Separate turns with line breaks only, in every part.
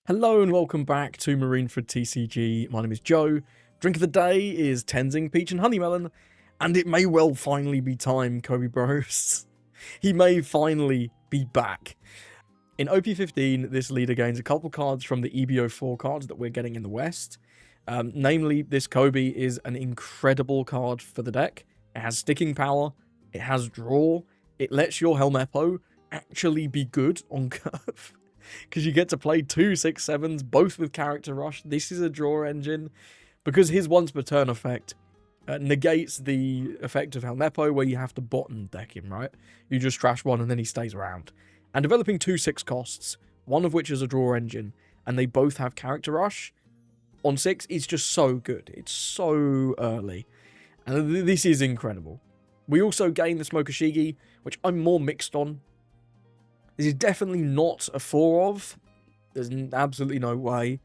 Hello and welcome back to Marineford TCG. My name is Joe. Drink of the day is Tenzing Peach and Honeymelon, and it may well finally be time, KOBY Bros. He may finally be back. In OP15, this leader gains a couple cards from the EBO4 cards that we're getting in the West. Namely, this KOBY is an incredible card for the deck. It has sticking power, it has draw, it lets your Helmeppo actually be good on curve. Because you get to play 2 6/7s, both with character rush. This is a draw engine. Because his once per turn effect negates the effect of Helmeppo, where you have to bottom deck him, right? You just trash one and then he stays around. And developing 2 6 costs, one of which is a draw engine, and they both have character rush, on 6 is just so good. It's so early. And this is incredible. We also gain the Smokashigi, which I'm more mixed on. This is definitely not a 4 of. There's absolutely no way.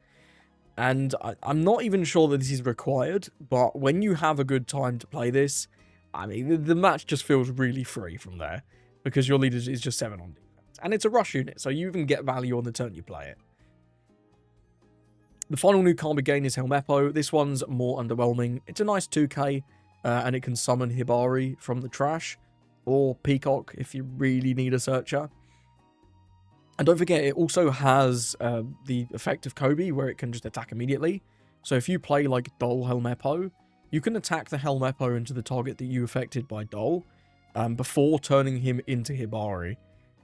And I'm not even sure that this is required, but when you have a good time to play this, I mean, the match just feels really free from there, because your leader is just 7 on defense. And it's a rush unit, so you even get value on the turn you play it. The final new card we gain is Helmeppo. This one's more underwhelming. It's a nice 2k, and it can summon Hibari from the trash, or Peacock if you really need a searcher. And don't forget, it also has the effect of KOBY, where it can just attack immediately. So if you play like Dol Helmeppo, you can attack the Helmeppo into the target that you affected by Dol, before turning him into Hibari.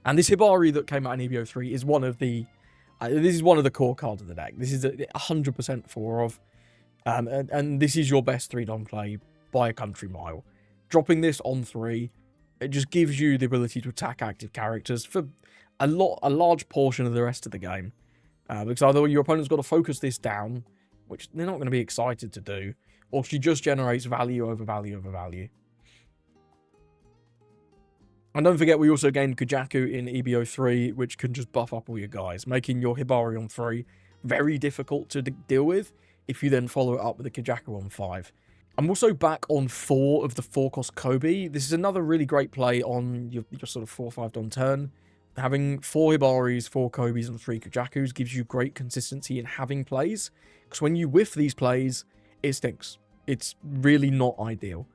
And this Hibari that came out in EBO3 is one of the... this is one of the core cards of the deck. This is a 100% 4 of. And this is your best 3-don play by a country mile. Dropping this on 3, it just gives you the ability to attack active characters for a large portion of the rest of the game. Because either your opponent's got to focus this down, which they're not going to be excited to do, or she just generates value over value over value. And don't forget, we also gained Kujaku in EBO3, which can just buff up all your guys, making your Hibari on 3 very difficult to deal with if you then follow it up with a Kujaku on 5. I'm also back on 4 of the 4-cost KOBY. This is another really great play on your sort of 4-5 don turn. Having 4 Hibaris, 4 KOBYs, and 3 Kujakus gives you great consistency in having plays. Because when you whiff these plays, it stinks. It's really not ideal.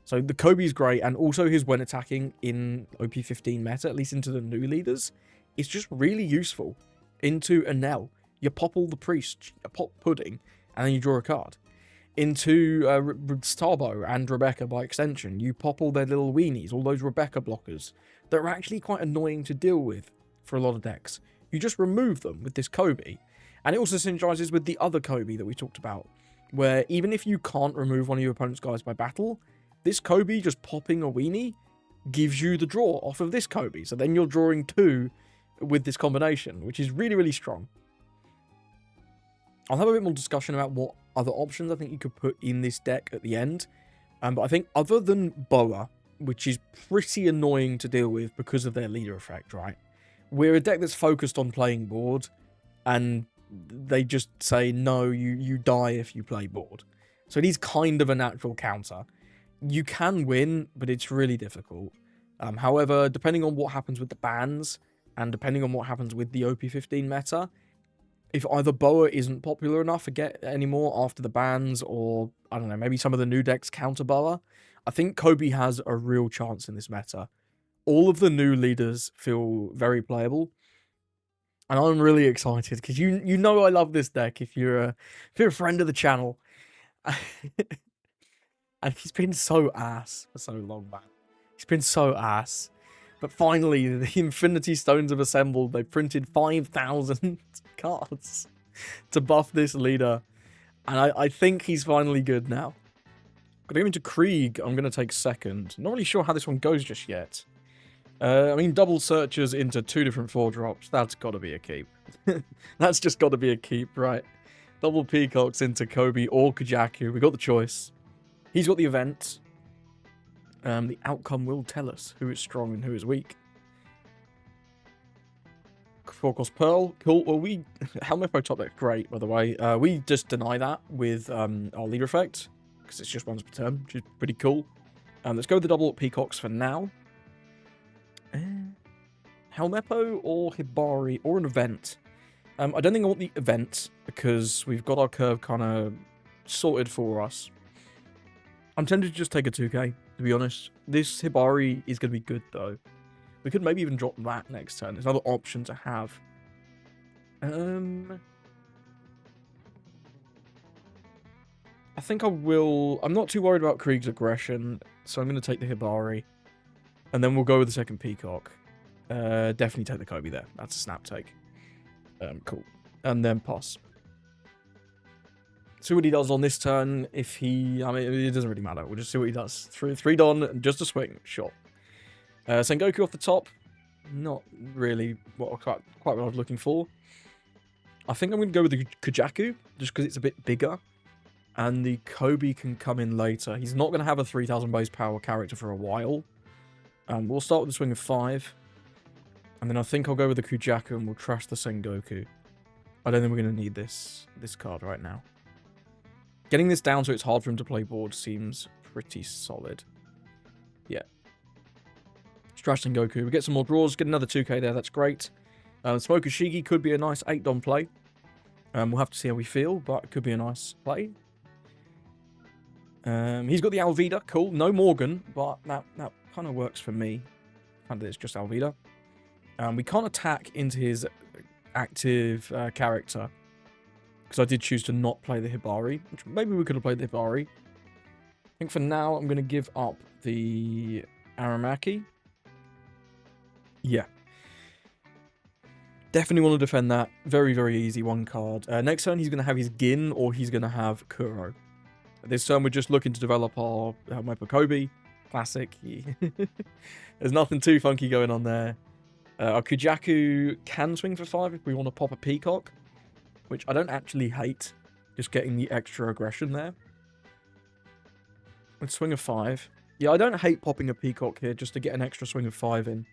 So the KOBY is great, and also his when attacking in OP15 meta, at least into the new leaders, is just really useful. Into Penel, you pop all the priests, you pop Pudding, and then you draw a card. Into Starbo and Rebecca by extension, you pop all their little weenies, all those Rebecca blockers that are actually quite annoying to deal with for a lot of decks. You just remove them with this KOBY. And it also synergizes with the other KOBY that we talked about, where even if you can't remove one of your opponent's guys by battle, this KOBY just popping a weenie gives you the draw off of this KOBY. So then you're drawing 2 with this combination, which is really, really strong. I'll have a bit more discussion about what other options I think you could put in this deck at the end. But I think other than Boa, which is pretty annoying to deal with because of their leader effect, right? We're a deck that's focused on playing board, and they just say, no, you die if you play board. So it is kind of a natural counter. You can win, but it's really difficult. However, depending on what happens with the bans, and depending on what happens with the OP15 meta, if either Boa isn't popular enough anymore after the bans, or, I don't know, maybe some of the new decks counter Boa, I think KOBY has a real chance in this meta. All of the new leaders feel very playable, and I'm really excited, because you know I love this deck if you're a friend of the channel. And he's been so ass for so long, man. He's been so ass. But finally, the Infinity Stones have assembled. They printed 5,000 cards to buff this leader. And I think he's finally good now. Gonna go into Krieg. I'm going to take second. Not really sure how this one goes just yet. I mean, double searches into 2 different 4-drops. That's got to be a keep. That's just got to be a keep, right? Double Peacocks into KOBY or Kujaku. We got the choice. He's got the event. The outcome will tell us who is strong and who is weak. 4-cost Pearl. Cool. Well, Helmeppo top deck, great, by the way. We just deny that with our leader effect, because it's just once per turn, which is pretty cool. Let's go with the double Peacocks for now. Helmeppo or Hibari or an event. I don't think I want the event, because we've got our curve kind of sorted for us. I'm tempted to just take a 2k, to be honest. This Hibari is going to be good, though. We could maybe even drop that next turn. It's another option to have. I think I will... I'm not too worried about Krieg's aggression, so I'm going to take the Hibari. And then we'll go with the second Peacock. Definitely take the KOBY there. That's a snap take. Cool. And then pass. See what he does on this turn. If he... I mean, it doesn't really matter. We'll just see what he does. Three Don, just a swing. Sure. Sengoku off the top. Not really quite what I was looking for. I think I'm going to go with the Kujaku, just because it's a bit bigger. And the KOBY can come in later. He's not going to have a 3000 base power character for a while. We'll start with the swing of 5. And then I think I'll go with the Kujaku and we'll trash the Sengoku. I don't think we're going to need this card right now. Getting this down so it's hard for him to play board seems pretty solid. Yeah. Trash Sengoku. We get some more draws. Get another 2k there. That's great. Smoker Shigi could be a nice 8-don play. We'll have to see how we feel, but it could be a nice play. He's got the Alvida. Cool. No Morgan, but that kind of works for me. And it's just Alvida. We can't attack into his active character, because I did choose to not play the Hibari, which maybe we could have played the Hibari. I think for now I'm going to give up the Aramaki. Yeah. Definitely want to defend that. Very, very easy one card. Next turn he's going to have his Gin, or he's going to have Kuro. This turn we're just looking to develop our Mepo KOBY. Classic. There's nothing too funky going on there. Our Kujaku can swing for 5 if we want to pop a Peacock, which I don't actually hate. Just getting the extra aggression there. Let's swing a 5. Yeah, I don't hate popping a Peacock here just to get an extra swing of 5 in.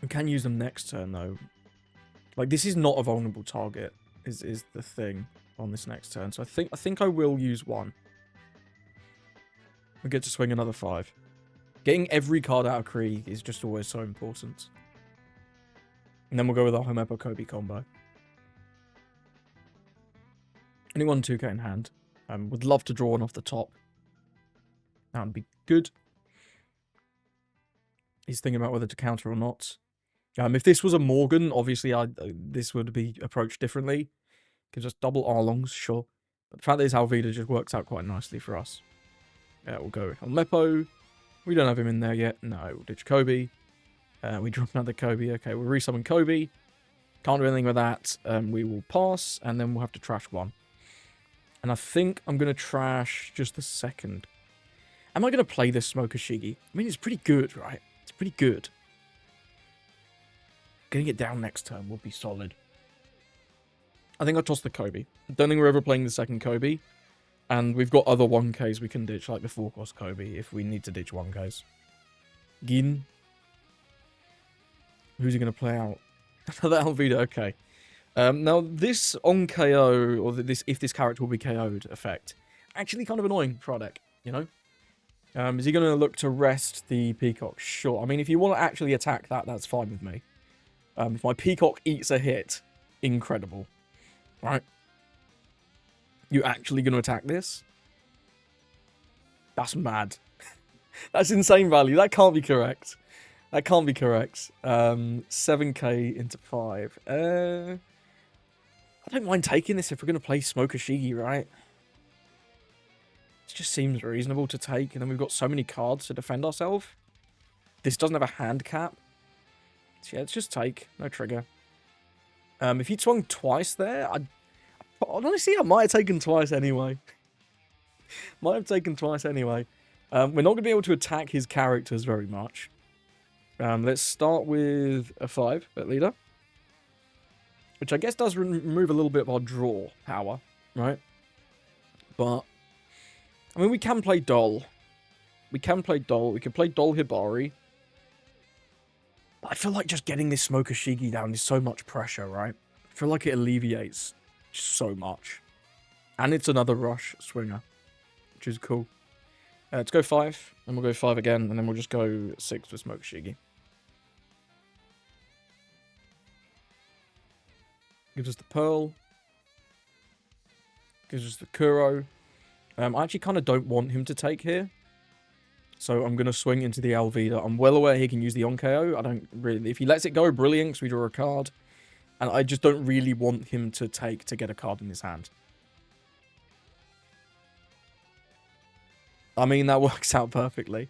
We can use them next turn, though. Like, this is not a vulnerable target, is the thing on this next turn. So I think I will use 1. We get to swing another 5. Getting every card out of Krieg is just always so important. And then we'll go with our Mepo KOBY combo. Only 1 2k in hand. Would love to draw one off the top. That would be good. He's thinking about whether to counter or not. If this was a Morgan, obviously this would be approached differently. Gives us double Arlongs, sure. But the fact that his Alvida just works out quite nicely for us. We'll go on Mepo. We don't have him in there yet. No, we'll ditch KOBY. We drop another KOBY. Okay, we'll resummon KOBY. Can't do anything with that. We will pass, and then we'll have to trash 1. And I think I'm going to trash just the second. Am I going to play this Smoker Shigi? I mean, it's pretty good, right? It's pretty good. Getting it down next turn would be solid. I think I'll toss the KOBY. I don't think we're ever playing the second KOBY. And we've got other 1Ks we can ditch, like the 4-cost KOBY, if we need to ditch 1Ks. Gin. Who's he going to play out? Another Alvida, okay. Now, this on KO, or this if this character will be KO'd effect, actually kind of annoying for our deck, you know? Is he going to look to rest the Peacock? Sure. I mean, if you want to actually attack that, that's fine with me. If my Peacock eats a hit, incredible. Right? You actually going to attack this? That's mad. That's insane value. That can't be correct. That can't be correct. 7k into 5. I don't mind taking this if we're going to play Smoker Shigi, right? It just seems reasonable to take. And then we've got so many cards to defend ourselves. This doesn't have a hand cap. So yeah, let's just take. No trigger. If he'd swung twice there, honestly, I might have taken twice anyway. Might have taken twice anyway. We're not going to be able to attack his characters very much. Let's start with a 5 at leader. Which I guess does remove a little bit of our draw power, right? But, I mean, we can play Doll. We can play Doll. We can play Doll Hibari. But I feel like just getting this Smoker Shigi down is so much pressure, right? I feel like it alleviates so much. And it's another rush swinger, which is cool. Let's go 5, and we'll go 5 again, and then we'll just go 6 with Smoker Shigi. Gives us the Pearl. Gives us the Kuro. I actually kind of don't want him to take here. So I'm going to swing into the Alvida. I'm well aware he can use the on-KO. I don't really... If he lets it go, brilliant, because we draw a card. And I just don't really want him to take to get a card in his hand. I mean, that works out perfectly.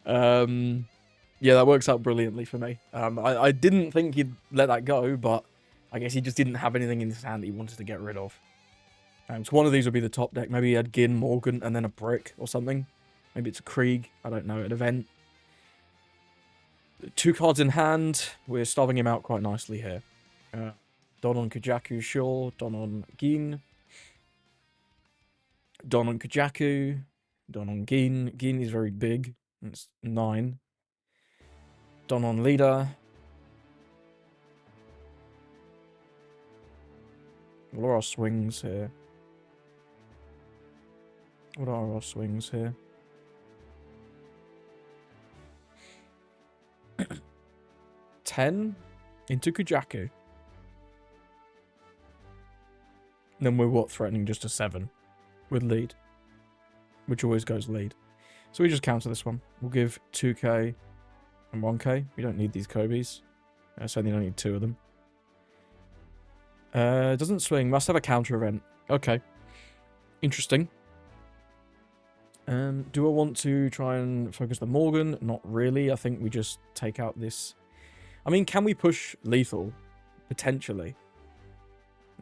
Yeah, that works out brilliantly for me. I didn't think he'd let that go, but I guess he just didn't have anything in his hand that he wanted to get rid of. So one of these would be the top deck. Maybe he had Gin, Morgan, and then a Brick or something. Maybe it's a Krieg. I don't know, an event. 2 cards in hand. We're starving him out quite nicely here. Don on Kujaku, sure. Don on Gin. Don on Kujaku. Don on Gin. Gin is very big. It's 9. Don on Leader. What are our swings here? What are our swings here? 10 into Kujaku. Then we're what? Threatening just a 7 with lead. Which always goes lead. So we just counter this one. We'll give 2k and 1k. We don't need these KOBYs. I certainly don't need 2 of them. Doesn't swing. Must have a counter event. Okay. Interesting. Do I want to try and focus the Morgan? Not really. I think we just take out this. I mean, can we push lethal? Potentially.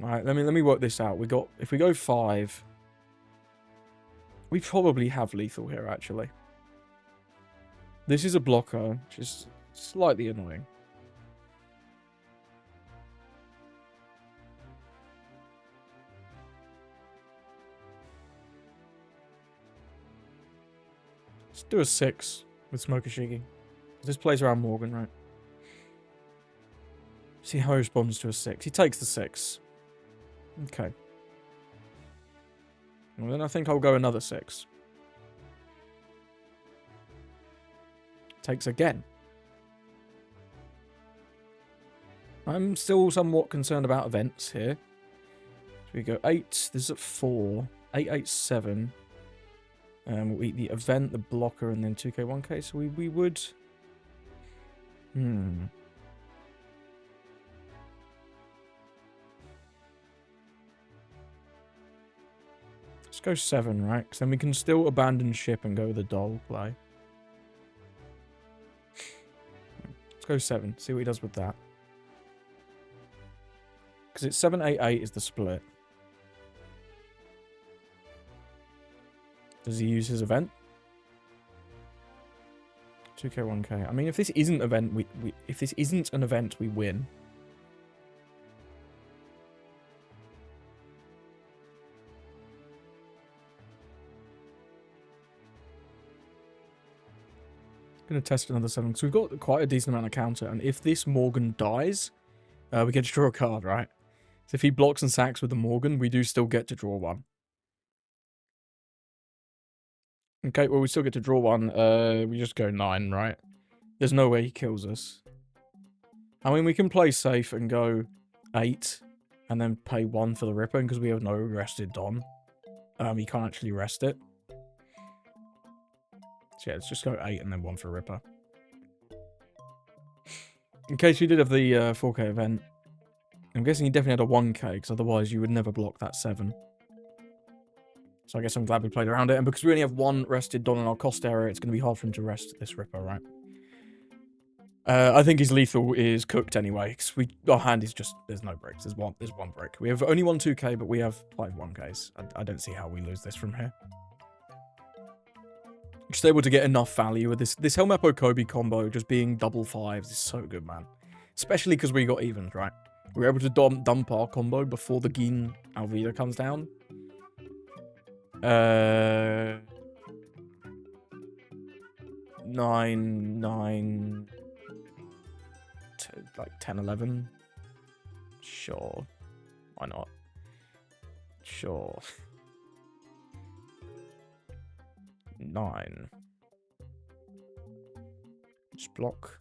Alright, let me work this out. If we go 5, we probably have lethal here, actually. This is a blocker, which is slightly annoying. Let's do a 6 with Smoker-Shiki. This plays around Morgan, right? See how he responds to a 6. He takes the 6. Okay. Well, then I think I'll go another 6. Takes again. I'm still somewhat concerned about events here. So we go 8. This is at 4. 8, 8, 7. We'll eat the event, the blocker, and then 2k, 1k. So we would... Let's go 7, right? Because then we can still abandon ship and go with the doll play. Let's go 7. See what he does with that. Because it's 7, 8, 8 is the split. Does he use his event? 2k, 1k. I mean, if this isn't if this isn't an event, we win. Gonna test another 7 because we've got quite a decent amount of counter, and if this Morgan dies, we get to draw a card, right? So if he blocks and sacks with the Morgan, we do still get to draw 1. Okay, well we still get to draw 1. We just go 9, right? There's no way he kills us. I mean, we can play safe and go 8, and then pay 1 for the Ripper, because we have no rested Don. He can't actually rest it. So yeah, let's just go 8 and then 1 for Ripper. In case you did have the 4k event, I'm guessing you definitely had a 1k, because otherwise you would never block that 7. So I guess I'm glad we played around it, and because we only have 1 rested Don in our cost area, it's going to be hard for him to rest this Ripper, right? I think his lethal is cooked anyway, because our hand is just, there's no breaks, there's one break. We have only 1 2k, but we have 5 1ks. I don't see how we lose this from here. Just able to get enough value with this Helmeppo KOBY combo just being double 5s is so good, man. Especially because we got evens, right? We were able to dump our combo before the Gin Alvida comes down. 9, like 10, 11. Sure. Why not? Sure. 9. Just block.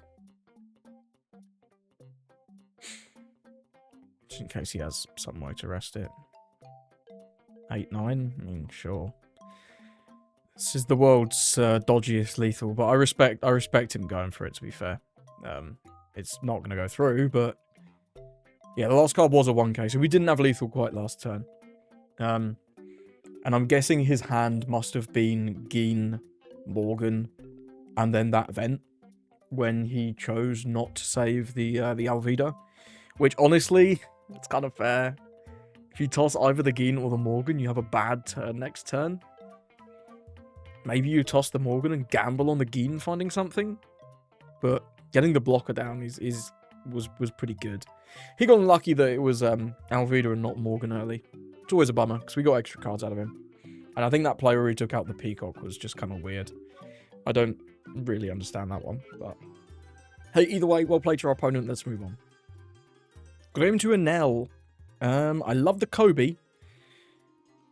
Just in case he has some way to rest it. 8-9? I mean, sure. This is the world's dodgiest lethal, but I respect him going for it, to be fair. It's not going to go through, but... Yeah, the last card was a 1k, so we didn't have lethal quite last turn. And I'm guessing his hand must have been Geen, Morgan, and then that vent when he chose not to save the Alvida. Which, honestly, it's kind of fair. If you toss either the Geen or the Morgan, you have a bad turn next turn. Maybe you toss the Morgan and gamble on the Geen finding something. But getting the blocker down was pretty good. He got lucky that it was Alvida and not Morgan early. It's always a bummer, because we got extra cards out of him. And I think that play where he took out the Peacock was just kind of weird. I don't really understand that one, but... Hey, either way, well played to our opponent. Let's move on. Got him to a Nell. I love the KOBY.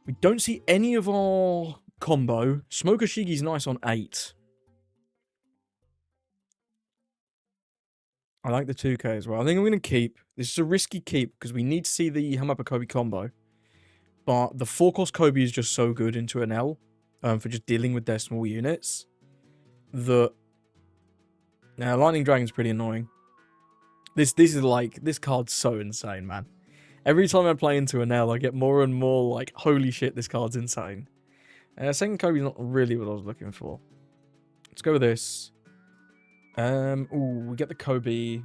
We don't see any of our combo. Smoker Shigi's nice on 8. I like the 2k as well. I think I'm going to keep. This is a risky keep because we need to see the MrMaChONaCHOMan combo. But the 4-cost KOBY is just so good into an L for just dealing with their small units. That Lightning Dragon's pretty annoying. This is like, this card's so insane, man. Every time I play into an L, I get more and more like, holy shit, this card's insane. Second KOBY's not really what I was looking for. Let's go with this. Ooh, we get the KOBY.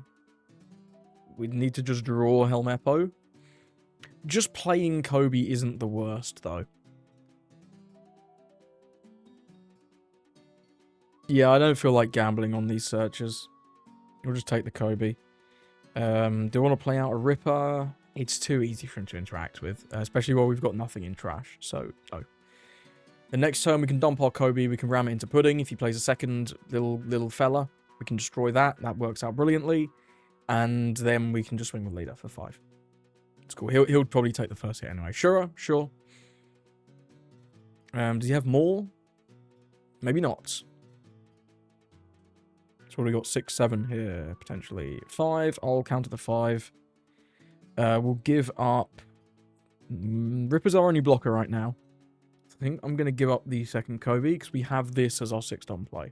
We need to just draw Helmeppo. Just playing KOBY isn't the worst, though. Yeah, I don't feel like gambling on these searches. We'll just take the KOBY. Do I want to play out a Ripper? It's too easy for him to interact with, especially while we've got nothing in trash, so no. The next turn, we can dump our KOBY, we can ram it into Pudding. If he plays a second little fella, we can destroy that. That works out brilliantly. And then we can just swing with Leader for 5. It's cool. He'll probably take the first hit anyway. Sure. Does he have more? Maybe not. So what do we got? 6, 7 here, potentially. 5. I'll counter the 5. We'll give up... Ripper's our only blocker right now. I think I'm going to give up the second KOBY because we have this as our 6-don play.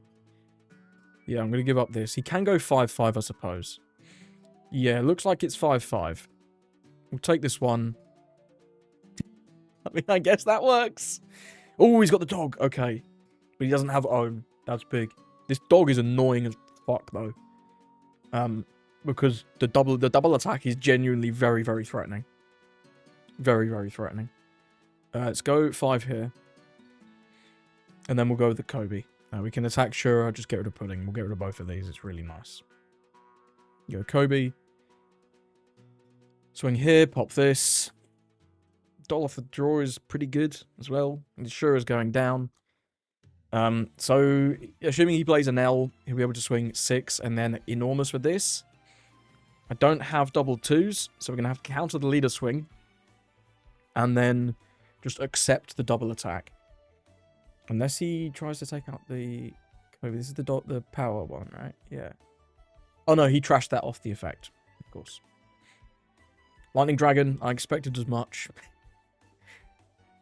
Yeah, I'm going to give up this. He can go 5-5, I suppose. Yeah, looks like it's 5-5. We'll take this one. I mean, I guess that works. Oh, he's got the dog. Okay. But he doesn't have own. That's big. This dog is annoying as fuck, though. Because the double attack is genuinely very, very threatening. Very, very threatening. Let's go 5 here. And then we'll go with the KOBY. We can attack Shura, just get rid of Pudding. We'll get rid of both of these. It's really nice. Go KOBY. Swing here, pop this. Doll off the draw is pretty good as well. And Shura's going down. So, assuming he plays an L, he'll be able to swing 6 and then enormous with this. I don't have double 2s, so we're going to have to counter the leader swing. And then just accept the double attack. Unless he tries to take out the... This is the power one, right? Yeah. Oh no, he trashed that off the effect. Of course. Lightning Dragon, I expected as much.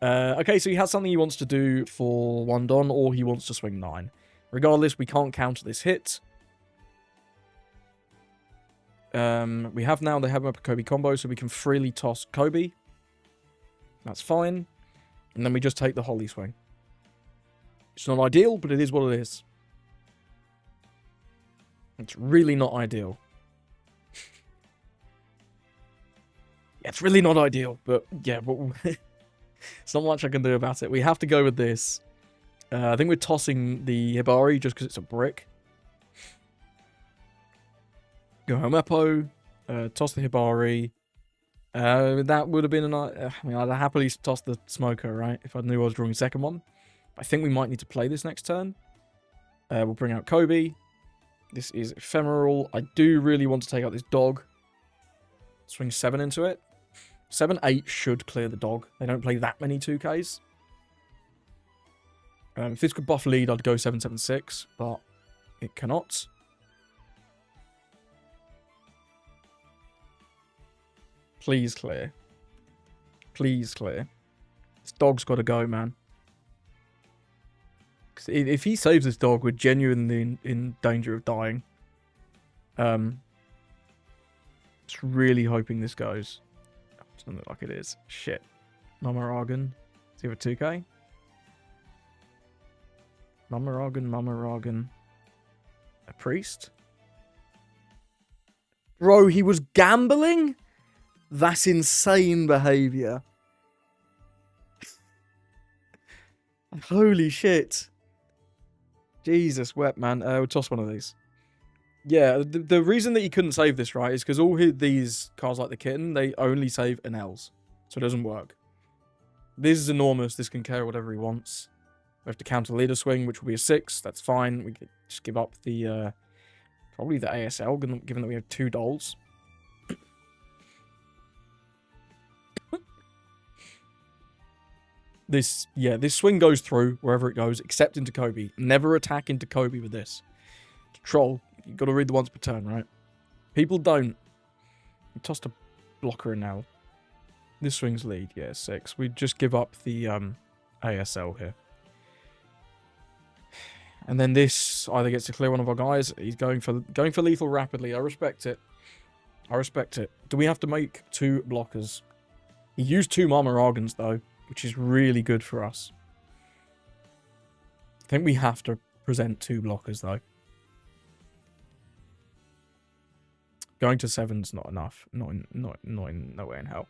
Okay, so he has something he wants to do for 1 Don, or he wants to swing 9. Regardless, we can't counter this hit. We have now the MrMaChONaCHOMan combo, so we can freely toss KOBY. That's fine. And then we just take the Holly swing. It's not ideal, but it is what it is. It's really not ideal. Yeah, it's really not ideal, but yeah, but it's not much I can do about it. We have to go with this. I think we're tossing the Hibari just because it's a brick. Go Helmeppo, toss the Hibari. That would have been I mean, I'd happily toss the Smoker, right? If I knew I was drawing a second one. I think we might need to play this next turn. We'll bring out KOBY. This is ephemeral. I do really want to take out this dog. Swing 7 into it. 7-8 should clear the dog. They don't play that many 2Ks. If this could buff lead, I'd go 7-7-6, but it cannot. Please clear. Please clear. This dog's got to go, man. 'Cause if he saves this dog, we're genuinely in danger of dying. Just really hoping this goes. Doesn't look like it is. Shit. Mama Argan. Is he have a 2k? Mama Argan. A priest? Bro, he was gambling? That's insane behavior. Holy shit. Jesus, wet man. We'll toss one of these. Yeah, the reason that he couldn't save this, right, is because all these cards like the kitten, they only save Penels. So it doesn't work. This is enormous. This can carry whatever he wants. We have to counter leader swing, which will be a 6. That's fine. We could just give up the, probably the ASL, given that we have 2 dolls. This swing goes through wherever it goes, except into KOBY. Never attack into KOBY with this. Troll. You've got to read the once per turn, right? People don't. We tossed a blocker in now. This swing's lead. Yeah, 6. We just give up the ASL here. And then this either gets to clear one of our guys. He's going for lethal rapidly. I respect it. I respect it. Do we have to make 2 blockers? He used 2 Mama Argans, though, which is really good for us. I think we have to present 2 blockers, though. Going to 7's not enough. No way in hell.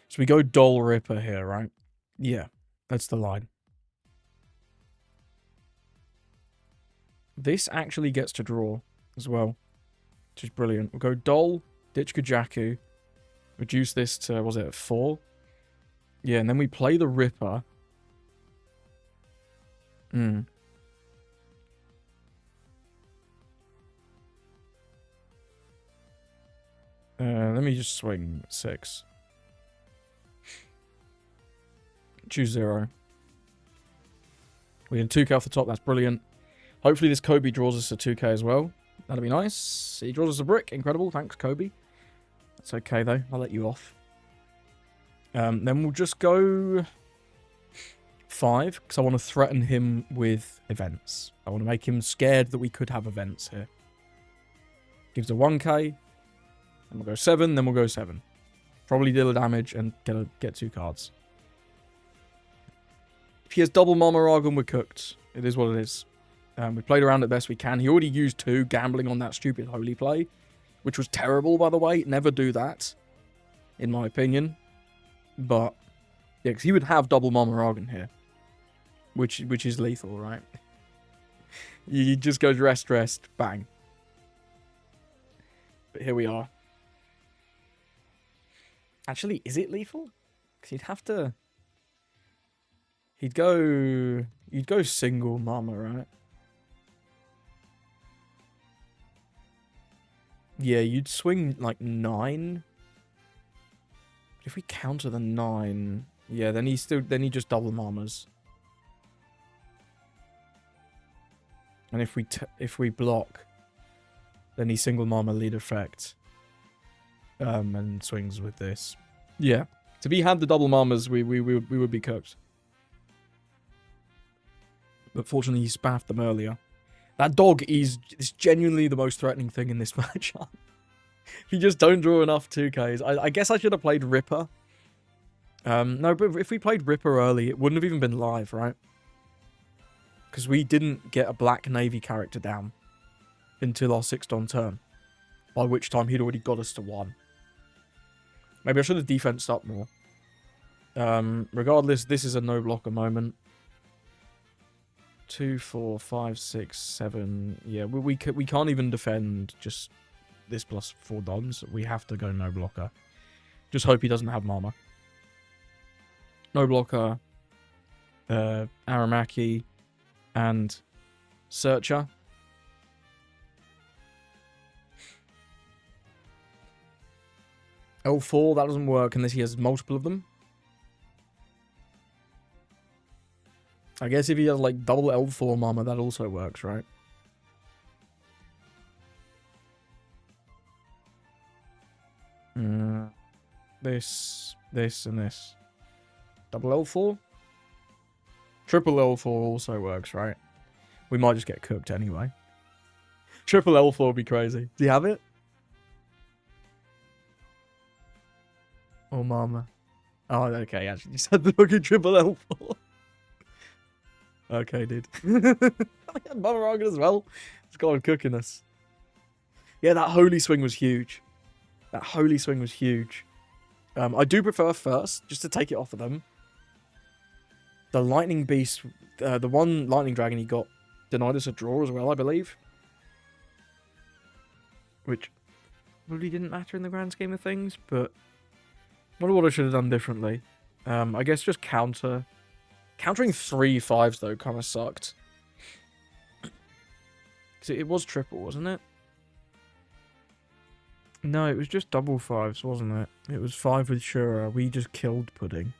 So we go Doll Ripper here, right? Yeah, that's the line. This actually gets to draw as well, which is brilliant. We'll go Doll, ditch Kajaku, reduce this to, was it 4? Yeah, and then we play the Ripper. Let me just swing 6. Choose 0. We get 2k off the top. That's brilliant. Hopefully this KOBY draws us a 2k as well. That'll be nice. He draws us a brick. Incredible. Thanks, KOBY. That's okay, though. I'll let you off. Then we'll just go 5, because I want to threaten him with events. I want to make him scared that we could have events here. Gives a 1k. Then we'll go 7, then we'll go 7. Probably deal a damage and get 2 cards. If he has double Mama Argon, we're cooked. It is what it is. We played around it best we can. He already used 2, gambling on that stupid holy play, which was terrible, by the way. Never do that, in my opinion. But, yeah, because he would have double Mama Argon here, which is lethal, right? He just goes rest, bang. But here we are. Actually, is it lethal? Because he'd have to... You'd go single Mama, right? Yeah, you'd swing like 9. If we counter the 9, yeah, then he just double Mamas. And if we block, then he single Mama lead effect. And swings with this. Yeah. If he had the double Mamas, we would be cooked. But fortunately, he spaffed them earlier. That dog is genuinely the most threatening thing in this matchup. If you just don't draw enough 2Ks. I guess I should have played Ripper. No, but if we played Ripper early, it wouldn't have even been live, right? Because we didn't get a Black Navy character down until our 6th on turn. By which time he'd already got us to 1. Maybe I should have defensed up more. Regardless, this is a no-blocker moment. 2, 4, 5, 6, 7. Yeah, we can't even defend just this plus 4 dons. We have to go no blocker. Just hope he doesn't have Mama. No blocker. Aramaki. And Searcher. L4, that doesn't work unless he has multiple of them. I guess if he has like double L4 Mama, that also works, right? this, this, and this. Double L4? Triple L4 also works, right? We might just get cooked anyway. Triple L4 would be crazy. Do you have it? Oh, mama. Oh, okay. Actually, you said the fucking triple L4. Okay, dude. I had Mama Rogan as well. It's got on cooking us. Yeah, that holy swing was huge. That holy swing was huge. I do prefer first, just to take it off of them. The lightning beast, the one lightning dragon he got denied us a draw as well, I believe. Which really didn't matter in the grand scheme of things, but I wonder what I should have done differently. I guess just counter. Countering 3 5s, though, kind of sucked. Because it was triple, wasn't it? No, it was just double 5s, wasn't it? It was 5 with Shura. We just killed Pudding.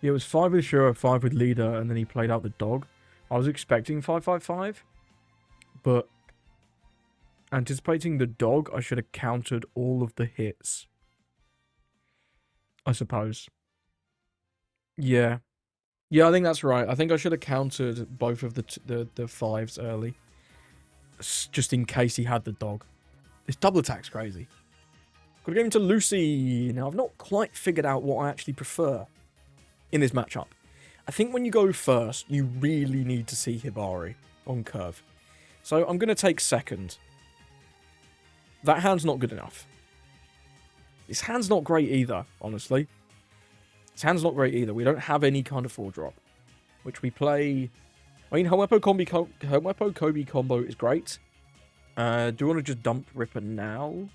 Yeah, it was 5 with Shura, 5 with Leader, and then he played out the dog. I was expecting 5-5-5, but anticipating the dog, I should have countered all of the hits. I suppose. Yeah. Yeah, I think that's right. I think I should have countered both of the 5s early. Just in case he had the dog. This double attack's crazy. Got to go into Lucy. Now, I've not quite figured out what I actually prefer in this matchup. I think when you go first, you really need to see Hibari on curve. So I'm going to take second. That hand's not good enough. This hand's not great either, honestly. This hand's not great either. We don't have any kind of 4-drop, which we play. I mean, Helmepo KOBY combo is great. Do you want to just dump Ripper now?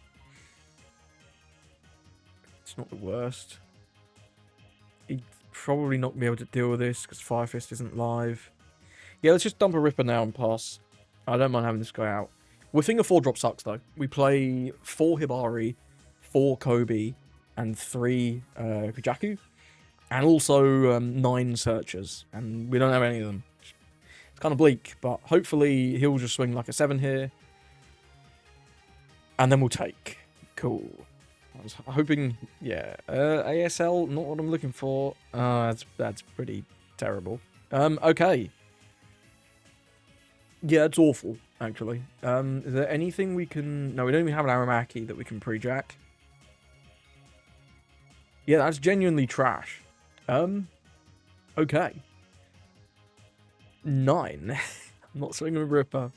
It's not the worst. He'd probably not be able to deal with this because Fire Fist isn't live. Yeah, let's just dump a Ripper now and pass. I don't mind having this guy out. We're thinking 4-drop sucks, though. We play 4 Hibari, 4 KOBY, and 3 Kujaku. And also 9 searchers. And we don't have any of them. It's kind of bleak, but hopefully he'll just swing like a 7 here. And then we'll take. Cool. I was hoping, yeah. ASL, not what I'm looking for. That's pretty terrible. Okay. Yeah, it's awful, actually. Is there anything we can... No, we don't even have an Aramaki that we can pre-jack. Yeah, that's genuinely trash. Okay. 9. I'm not swinging a Ripper.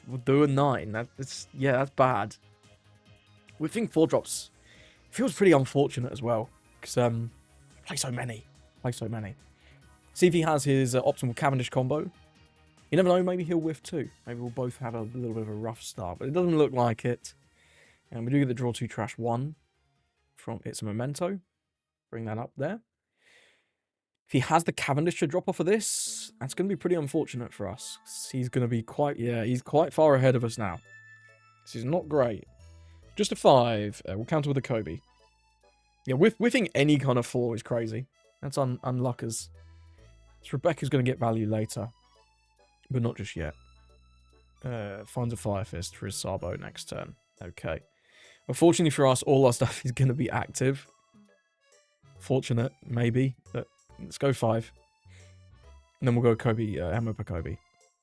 We'll do a 9. That's bad. We think 4-drops feels pretty unfortunate as well. Because, play so many. See if he has his optimal Cavendish combo. You never know, maybe he'll whiff too. Maybe we'll both have a little bit of a rough start. But it doesn't look like it. And we do get the draw 2 trash 1 from It's a Memento. Bring that up there. If he has the Cavendish to drop off of this, that's going to be pretty unfortunate for us. He's going to be he's quite far ahead of us now. This is not great. Just a 5. We'll counter with a KOBY. Yeah, whiffing any kind of 4 is crazy. That's unluckers. So Rebecca's going to get value later. But not just yet. Finds a Fire Fist for his Sabo next turn. Okay. Unfortunately for us, all our stuff is going to be active. Fortunate, maybe, but let's go 5. And then we'll go KOBY, Helmepo KOBY.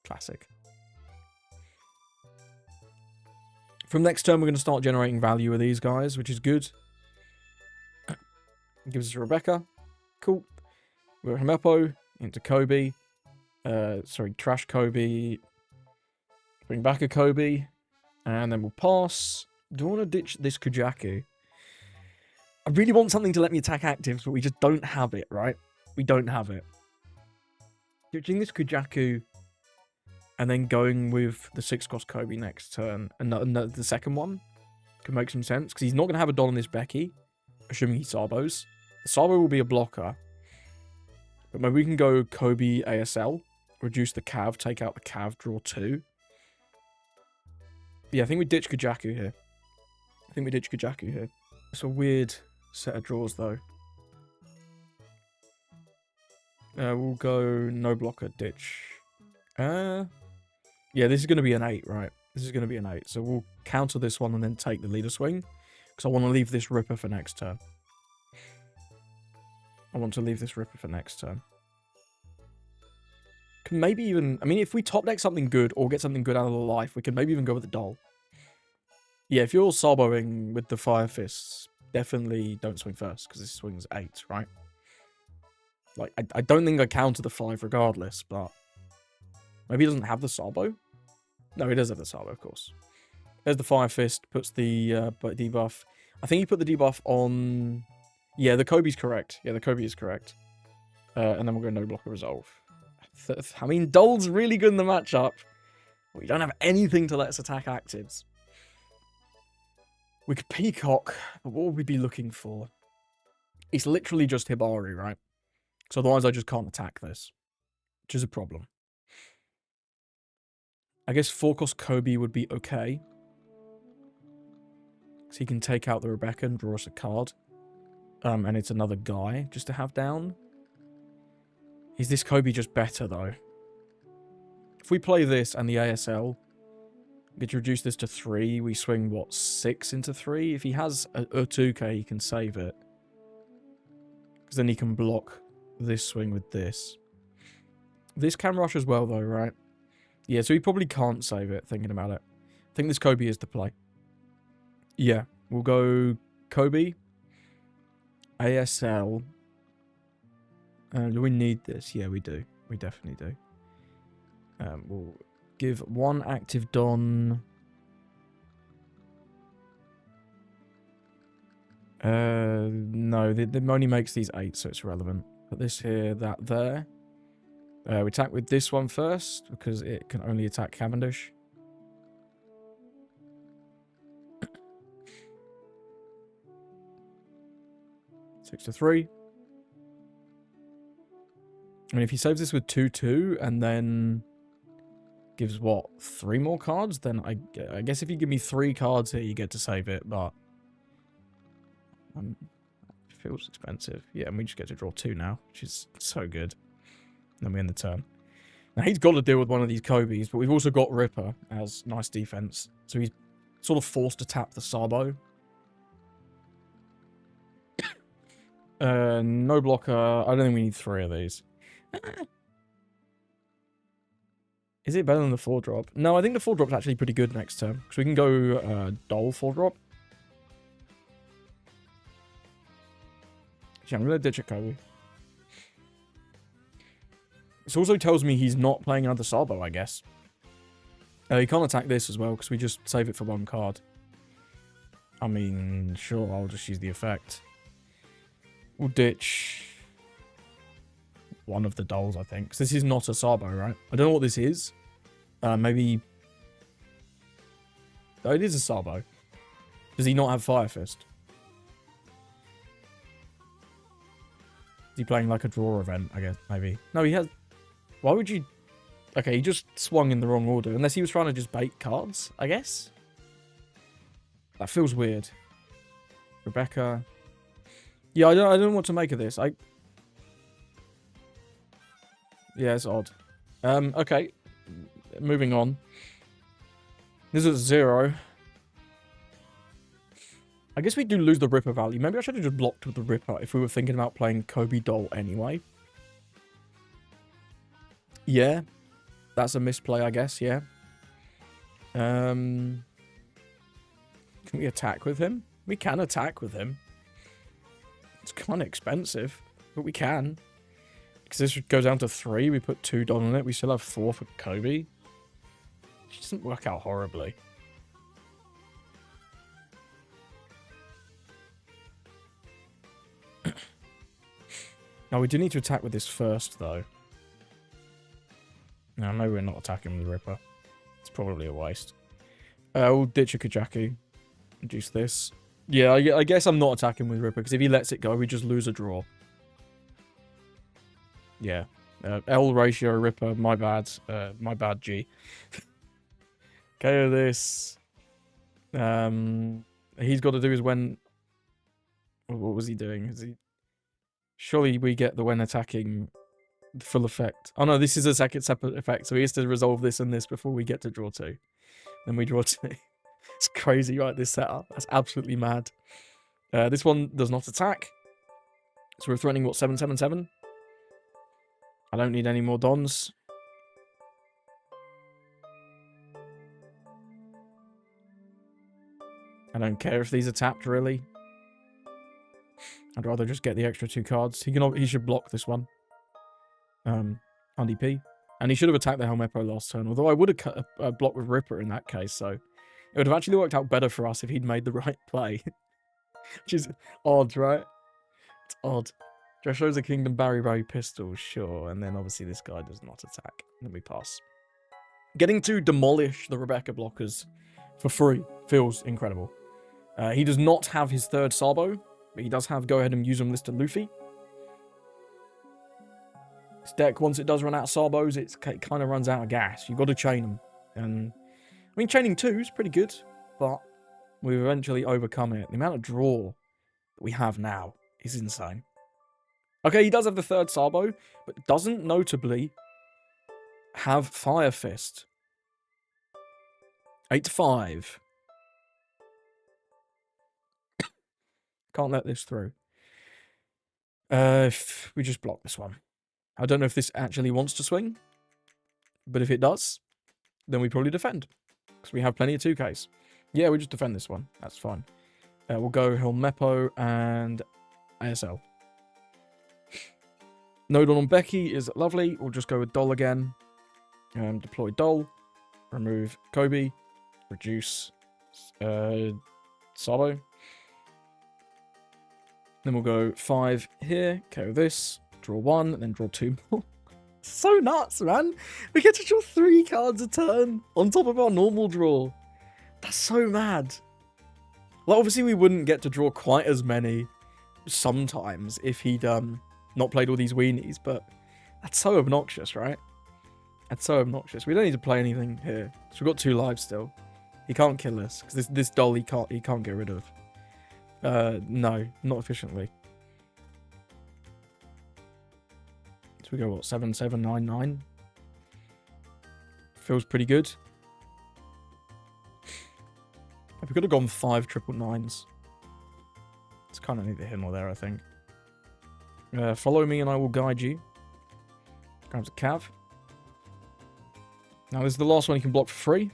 Classic. From next turn, we're going to start generating value with these guys, which is good. Gives us a Rebecca. Cool. We're Helmepo into KOBY. Trash KOBY. Bring back a KOBY. And then we'll pass. Do I want to ditch this Kujaku? I really want something to let me attack actives, but we just don't have it, right? We don't have it. Ditching this Kujaku and then going with the 6-cost KOBY next turn, and the second one could make some sense, because he's not going to have a Don on this Becky, assuming he Sabos. The Sabo will be a blocker, but maybe we can go KOBY ASL, reduce the Cav, take out the Cav, draw 2. Yeah, I think we ditch Kujaku here. It's a weird set of draws, though. We'll go no blocker, ditch. Yeah, this is going to be an 8, right? This is going to be an 8. So we'll counter this one and then take the leader swing. Because I want to leave this Ripper for next turn. Can maybe even... I mean, if we top deck something good or get something good out of the life, we can maybe even go with the doll. Yeah, if you're Sarboing with the Fire Fists, definitely don't swing first, because this swings 8, right? Like, I don't think I counter the 5 regardless, but... Maybe he doesn't have the Sarbo? No, he does have the Sarbo, of course. There's the Fire Fist, puts the debuff. I think he put the debuff on... Yeah, the KOBY's correct. Yeah, the KOBY is correct. And then we'll go no blocker resolve. I mean, Doll's really good in the matchup. We don't have anything to let us attack actives. We could Peacock, but what would we be looking for? It's literally just Hibari, right? So otherwise I just can't attack this, which is a problem. I guess 4-cost KOBY would be okay. So he can take out the Rebecca and draw us a card. And it's another guy just to have down. Is this KOBY just better, though? If we play this and the ASL, we get to reduce this to 3. We swing, what, 6 into 3? If he has a 2k, he can save it. Because then he can block this swing with this. This can rush as well, though, right? Yeah, so he probably can't save it, thinking about it. I think this KOBY is the play. Yeah, we'll go KOBY, ASL. Do we need this? Yeah, we do. We definitely do. We'll give 1 active Don. No, the only makes these 8, so it's irrelevant. Put this here, that there. We attack with this one first, because it can only attack Cavendish. Six to 3. And if he saves this with 2-2, and then gives, what, 3 more cards, then I guess if you give me 3 cards here, you get to save it, but... it feels expensive. Yeah, and we just get to draw 2 now, which is so good. Then we end the turn. Now, he's got to deal with one of these KOBYs, but we've also got Ripper as nice defense. So he's sort of forced to tap the Sarbo. No blocker. I don't think we need 3 of these. Is it better than the 4-drop? No, I think the 4-drop's actually pretty good next turn. Because we can go Doll 4-drop. Yeah, I'm going to ditch it, KOBY. This also tells me he's not playing another Sarbo, I guess. He can't attack this as well, because we just save it for 1 card. I mean, sure, I'll just use the effect. We'll ditch 1 of the dolls, I think. Because this is not a Sarbo, right? I don't know what this is. Maybe... Oh, it is a Sarbo. Does he not have Fire Fist? Is he playing like a draw event, I guess, maybe? No, he has... Why would you... Okay, he just swung in the wrong order. Unless he was trying to just bait cards, I guess? That feels weird. Rebecca... Yeah, I don't know what to make of this. Yeah, it's odd. Okay. Moving on. This is 0. I guess we do lose the Ripper value. Maybe I should have just blocked with the Ripper if we were thinking about playing KOBY Doll anyway. Yeah. That's a misplay, I guess, yeah. Can we attack with him? We can attack with him. It's kind of expensive, but we can. Because this goes down to 3. We put 2 Don on it. We still have 4 for KOBY. It doesn't work out horribly. Now, we do need to attack with this first, though. No, maybe we're not attacking with the Ripper. It's probably a waste. We'll ditch a Kajaki. Reduce this. Yeah, I guess I'm not attacking with Ripper, because if he lets it go, we just lose a draw. Yeah. L ratio Ripper, my bad. My bad, G. KO this. He's got to do his when... What was he doing? Is he... Surely we get the when attacking full effect. Oh no, this is a second separate effect, so he has to resolve this and this before we get to draw 2. Then we draw 2. It's crazy, right, this setup. That's absolutely mad. This one does not attack. So we're threatening, what, 777? I don't need any more Dons. I don't care if these are tapped, really. I'd rather just get the extra 2 cards. He should block this one. On DP. And he should have attacked the Helmeppo last turn. Although I would have cut a block with Ripper in that case, so... It would have actually worked out better for us if he'd made the right play. Which is odd, right? It's odd. Just shows a Kingdom Barry pistol, sure. And then obviously this guy does not attack. Then we pass. Getting to demolish the Rebecca blockers for free feels incredible. He does not have his 3rd Sabo, but he does have go ahead and use them listed Luffy. This deck, once it does run out of Sabos, it kind of runs out of gas. You've got to chain them. And I mean, chaining 2 is pretty good, but we've eventually overcome it. The amount of draw that we have now is insane. Okay, he does have the 3rd Sabo, but doesn't notably have Fire Fist. 8-5. Can't let this through. If we just block this one. I don't know if this actually wants to swing, but if it does, then we probably defend. Because we have plenty of 2Ks. Yeah, we just defend this one. That's fine. We'll go Helmeppo and ASL. Nodon on Becky is lovely. We'll just go with Doll again. Deploy Doll. Remove KOBY. Reduce Sabo. Then we'll go 5 here. KO this. Draw 1, and then draw 2 more. So nuts, man. We get to draw 3 cards a turn on top of our normal draw. That's so mad. Well, obviously we wouldn't get to draw quite as many sometimes if he'd not played all these weenies, but that's so obnoxious, right? That's so obnoxious. We don't need to play anything here. So we've got 2 lives still. He can't kill us, because this doll he can't get rid of. No, not efficiently. So we go, what, 7-7-9-9? Feels pretty good. We could have gone 5 999s. It's kind of neither here nor there, I think. Follow me and I will guide you. Grabs a Cav. Now this is the last one you can block for free.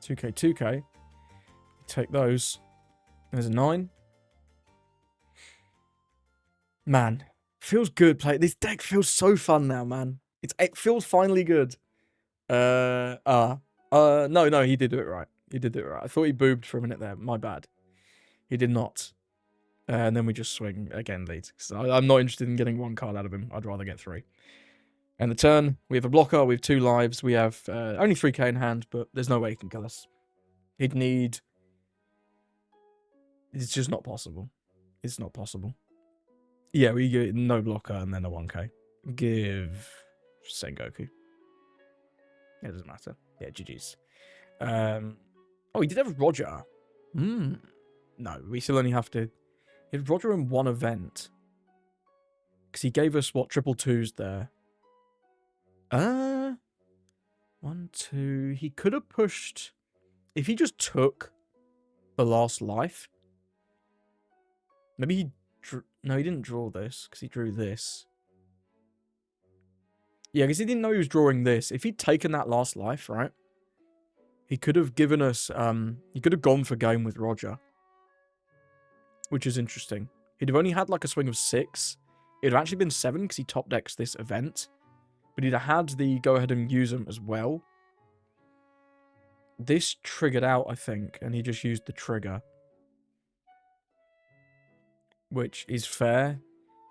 $2K, $2K. Take those. There's a 9. Man, feels good play. This deck feels so fun now, man. It feels finally good. No, he did do it right. He did do it right. I thought he boobed for a minute there. My bad. He did not. And then we just swing again lead. So I'm not interested in getting 1 card out of him. I'd rather get 3. And the turn, we have a blocker, we have 2 lives, we have only 3k in hand, but there's no way he can kill us. He'd need... It's just not possible. It's not possible. Yeah, we get no blocker and then a 1k. Give Sengoku. It doesn't matter. Yeah, GG's. Oh, he did have Roger. No, we still only have to... He had Roger in 1 event. Because he gave us, what, 222s there. 1, 2... He could have pushed... If he just took the last life... Maybe he drew... No, he didn't draw this, because he drew this. Yeah, because he didn't know he was drawing this. If he'd taken that last life, right? He could have given us... he could have gone for game with Roger. Which is interesting. He'd have only had like a swing of 6. It'd have actually been 7, because he top decks this event. But he'd have had the go ahead and use them as well. This triggered out, I think, and he just used the trigger. Which is fair.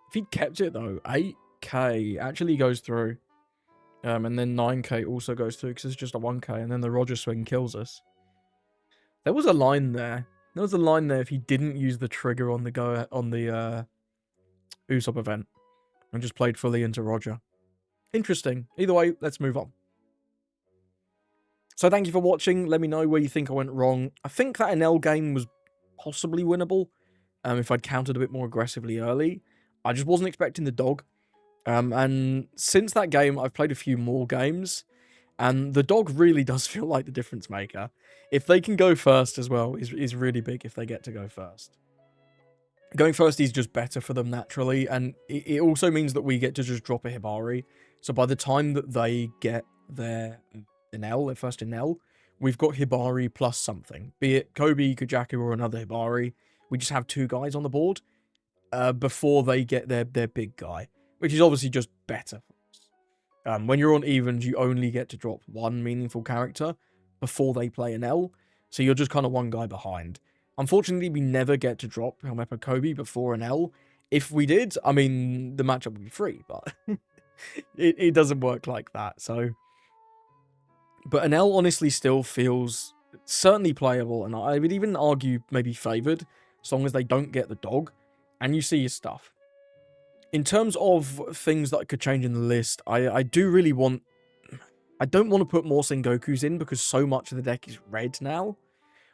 If he'd kept it, though, 8k actually goes through. And then 9k also goes through, because it's just a 1k, and then the Roger swing kills us. There was a line there. There was a line there if he didn't use the trigger on the Usopp event. And just played fully into Roger. Interesting. Either way, let's move on. So thank you for watching. Let me know where you think I went wrong. I think that Penel game was possibly winnable. If I'd countered a bit more aggressively early. I just wasn't expecting the dog. And since that game, I've played a few more games, and the dog really does feel like the difference maker. If they can go first as well, is really big if they get to go first. Going first is just better for them naturally, and it also means that we get to just drop a Hibari. So by the time that they get their Penel, their first Penel, we've got Hibari plus something. Be it KOBY, Kujaku, or another Hibari. We just have 2 guys on the board before they get their big guy, which is obviously just better. When you're on evens, you only get to drop 1 meaningful character before they play an L, so you're just kind of 1 guy behind. Unfortunately, we never get to drop Helmepa KOBY before an L. If we did, I mean, the matchup would be free, but it doesn't work like that. So, but an L honestly still feels certainly playable, and I would even argue maybe favoured, as long as they don't get the dog, and you see your stuff. In terms of things that could change in the list, I do really want... I don't want to put more Sengokus in, because so much of the deck is red now.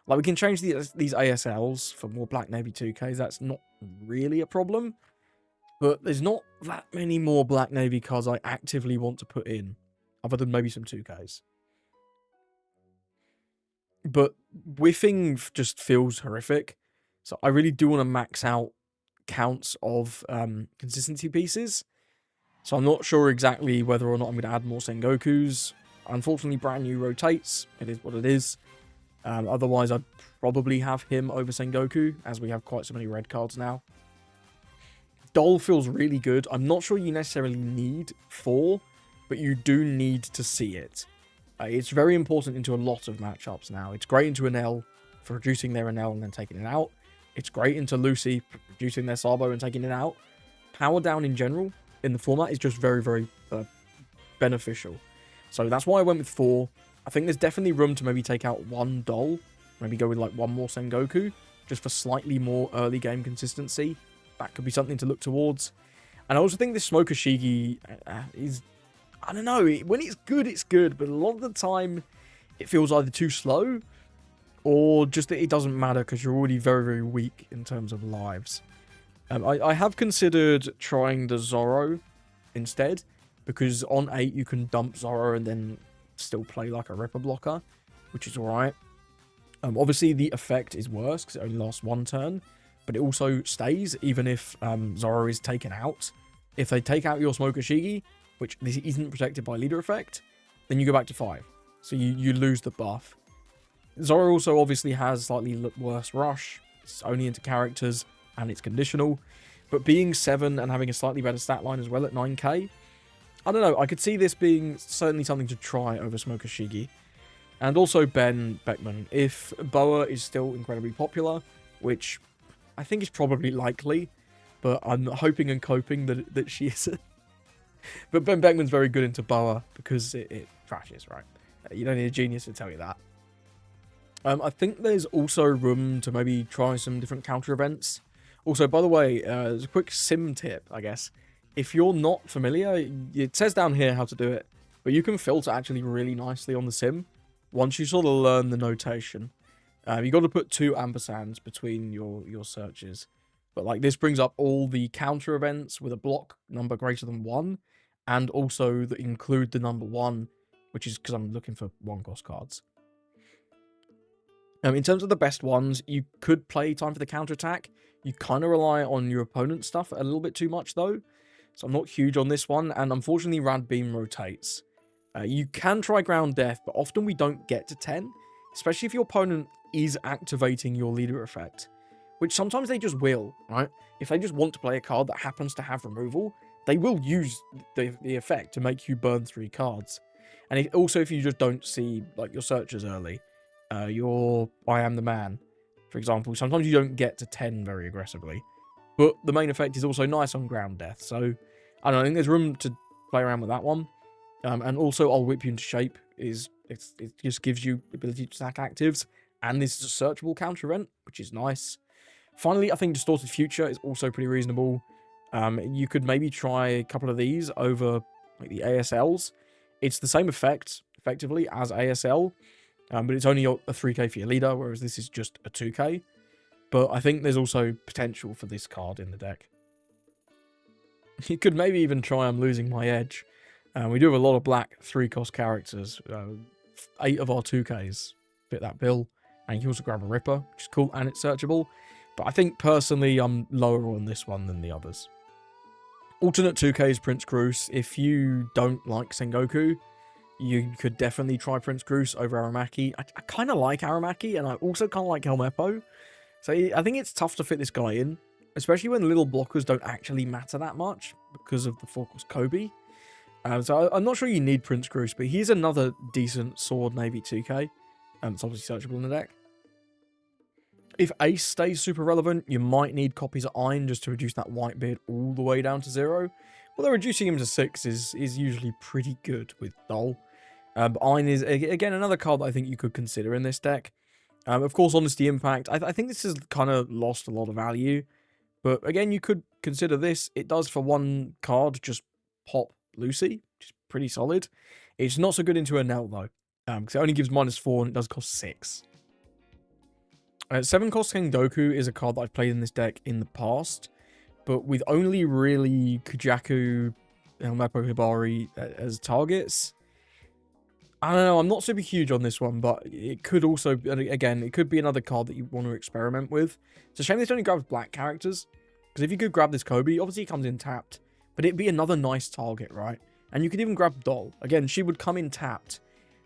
Like, we can change these ASLs for more Black Navy 2Ks. That's not really a problem. But there's not that many more Black Navy cards I actively want to put in, other than maybe some 2Ks. But whiffing just feels horrific. So I really do want to max out counts of consistency pieces. So I'm not sure exactly whether or not I'm going to add more Sengokus. Unfortunately, brand new rotates. It is what it is. Otherwise, I'd probably have him over Sengoku, as we have quite so many red cards now. Doll feels really good. I'm not sure you necessarily need 4, but you do need to see it. It's very important into a lot of matchups now. It's great into an L for reducing their NL and then taking it out. It's great into Lucy for reducing their Sabo and taking it out. Power down in general in the format is just very, very beneficial. So that's why I went with 4. I think there's definitely room to maybe take out 1 Doll. Maybe go with like 1 more Sengoku, just for slightly more early game consistency. That could be something to look towards. And I also think this Smoker Shigi is... I don't know, when it's good, but a lot of the time it feels either too slow or just that it doesn't matter because you're already very, very weak in terms of lives. I have considered trying the Zoro instead, because on 8 you can dump Zoro and then still play like a Ripper blocker, which is alright. Obviously the effect is worse because it only lasts 1 turn, but it also stays even if Zoro is taken out. If they take out your Smoker Shigi, which this isn't protected by leader effect, then you go back to 5. So you lose the buff. Zoro also obviously has slightly worse rush. It's only into characters and it's conditional. But being 7 and having a slightly better stat line as well at 9k, I don't know, I could see this being certainly something to try over Smoker Shigi. And also Ben Beckman. If Boa is still incredibly popular, which I think is probably likely, but I'm hoping and coping that she isn't. But Ben Beckman's very good into Boa because it crashes, right? You don't need a genius to tell you that. I think there's also room to maybe try some different counter events. Also, by the way, there's a quick sim tip, I guess. If you're not familiar, it says down here how to do it, but you can filter actually really nicely on the sim once you sort of learn the notation. You got to put 2 ampersands between your searches. But like this brings up all the counter events with a block number greater than 1, and also that include the number 1, which is because I'm looking for 1-cost cards. In terms of the best ones, you could play Time for the Counterattack. You kind of rely on your opponent's stuff a little bit too much though, so I'm not huge on this one, and unfortunately Rad Beam rotates. You can try Ground Death, but often we don't get to 10, especially if your opponent is activating your leader effect, which sometimes they just will, right? If they just want to play a card that happens to have removal, they will use the effect to make you burn 3 cards. And also if you just don't see like your searches early, your I Am the Man, for example, sometimes you don't get to 10 very aggressively, but the main effect is also nice on Ground Death, so I don't know, I think there's room to play around with that one. And also I'll Whip You into Shape it just gives you the ability to stack actives, and this is a searchable counter event, which is nice. Finally, I think Distorted Future is also pretty reasonable. You could maybe try a couple of these over like the ASLs. It's the same effect, effectively, as ASL, but it's only a 3k for your leader, whereas this is just a 2k. But I think there's also potential for this card in the deck. You could maybe even try I'm Losing My Edge. We do have a lot of black 3-cost characters. 8 of our 2Ks fit that bill. And you can also grab a Ripper, which is cool, and it's searchable. But I think, personally, I'm lower on this one than the others. Alternate 2K is Prince Cruz. If you don't like Sengoku, you could definitely try Prince Cruz over Aramaki. I kind of like Aramaki, and I also kind of like Helmeppo. So I think it's tough to fit this guy in, especially when little blockers don't actually matter that much because of the 4-cost KOBY. So I'm not sure you need Prince Cruz, but he's another decent Sword Navy 2K. It's obviously searchable in the deck. If Ace stays super relevant, you might need copies of Ein just to reduce that Whitebeard all the way down to 0. Although reducing him to 6 is usually pretty good with Dol. But Ein is, again, another card that I think you could consider in this deck. Of course, Honesty Impact. I think this has kind of lost a lot of value. But again, you could consider this. It does, for one card, just pop Lucy, which is pretty solid. It's not so good into a Nell, though. Because it only gives -4 and it does cost 6. 7-cost Sengoku is a card that I've played in this deck in the past, but with only really Kujaku, Helmeppo, Hibari as targets. I don't know, I'm not super huge on this one, but it could also, again, it could be another card that you want to experiment with. It's a shame this only grabs black characters, because if you could grab this KOBY, obviously it comes in tapped, but it'd be another nice target, right? And you could even grab Dol. Again, she would come in tapped,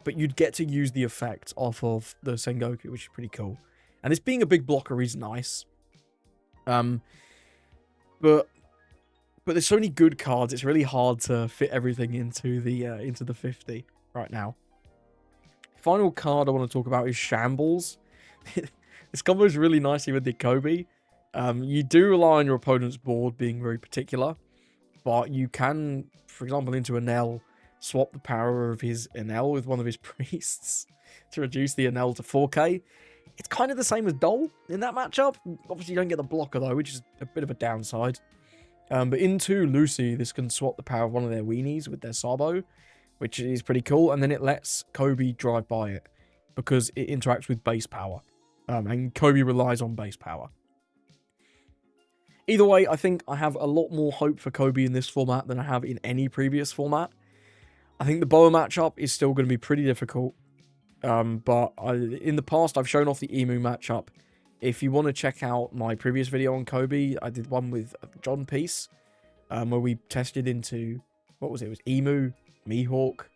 but you'd get to use the effect off of the Sengoku, which is pretty cool. And this being a big blocker is nice. But there's so many good cards, it's really hard to fit everything into the 50 right now. Final card I want to talk about is Shambles. This combos really nicely with the KOBY. You do rely on your opponent's board being very particular, but you can, for example, into Enel, swap the power of his Enel with one of his priests to reduce the Enel to 4K. It's kind of the same as Dol in that matchup. Obviously, you don't get the blocker, though, which is a bit of a downside. But into Lucy, this can swap the power of one of their weenies with their Sabo, which is pretty cool. And then it lets KOBY drive by it because it interacts with base power. And KOBY relies on base power. Either way, I think I have a lot more hope for KOBY in this format than I have in any previous format. I think the Boa matchup is still going to be pretty difficult. But in the past, I've shown off the Emu matchup. If you want to check out my previous video on KOBY, I did one with John Peace, where we tested into, what was it? It was Emu, Mihawk,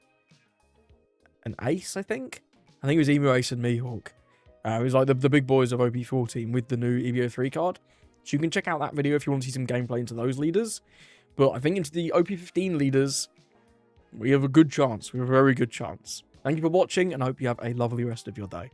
and Ace, I think. I think it was Emu, Ace, and Mihawk. It was like the big boys of OP14 with the new EVO3 card. So you can check out that video if you want to see some gameplay into those leaders. But I think into the OP15 leaders, we have a good chance. We have a very good chance. Thank you for watching, and I hope you have a lovely rest of your day.